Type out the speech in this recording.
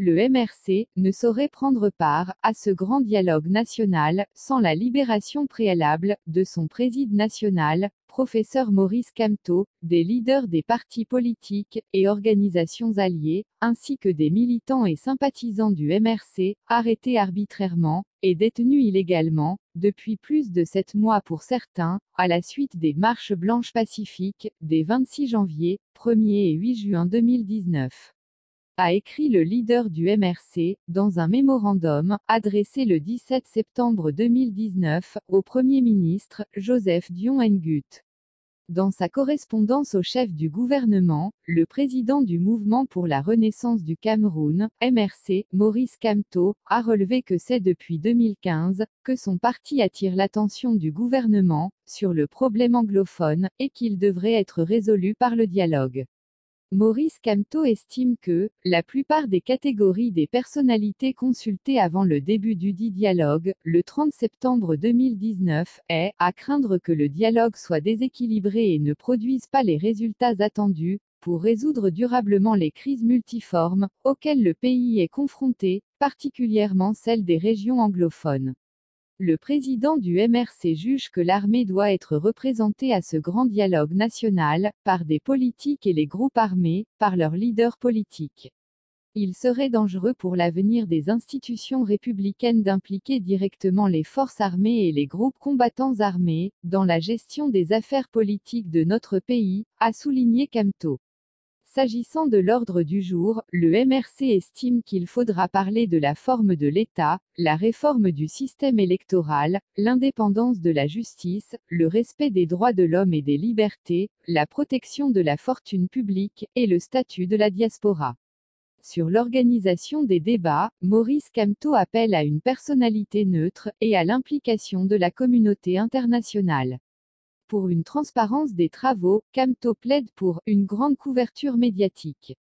Le MRC ne saurait prendre part à ce grand dialogue national sans la libération préalable de son président national, professeur Maurice Kamto, des leaders des partis politiques et organisations alliées, ainsi que des militants et sympathisants du MRC, arrêtés arbitrairement et détenus illégalement, depuis plus de 7 mois pour certains, à la suite des marches blanches pacifiques des 26 janvier, 1er et 8 juin 2019. A écrit le leader du MRC, dans un mémorandum, adressé le 17 septembre 2019, au Premier ministre, Joseph Dion Ngutt. Dans sa correspondance au chef du gouvernement, le président du Mouvement pour la Renaissance du Cameroun, MRC, Maurice Kamto, a relevé que c'est depuis 2015 que son parti attire l'attention du gouvernement sur le problème anglophone et qu'il devrait être résolu par le dialogue. Maurice Kamto estime que la plupart des catégories des personnalités consultées avant le début du dit dialogue, le 30 septembre 2019, est à craindre que le dialogue soit déséquilibré et ne produise pas les résultats attendus pour résoudre durablement les crises multiformes auxquelles le pays est confronté, particulièrement celles des régions anglophones. Le président du MRC juge que l'armée doit être représentée à ce grand dialogue national, par des politiques et les groupes armés, par leurs leaders politiques. Il serait dangereux pour l'avenir des institutions républicaines d'impliquer directement les forces armées et les groupes combattants armés, dans la gestion des affaires politiques de notre pays, a souligné Kamto. S'agissant de l'ordre du jour, le MRC estime qu'il faudra parler de la forme de l'État, la réforme du système électoral, l'indépendance de la justice, le respect des droits de l'homme et des libertés, la protection de la fortune publique, et le statut de la diaspora. Sur l'organisation des débats, Maurice Kamto appelle à une personnalité neutre et à l'implication de la communauté internationale. Pour une transparence des travaux, Kamto plaide pour une grande couverture médiatique.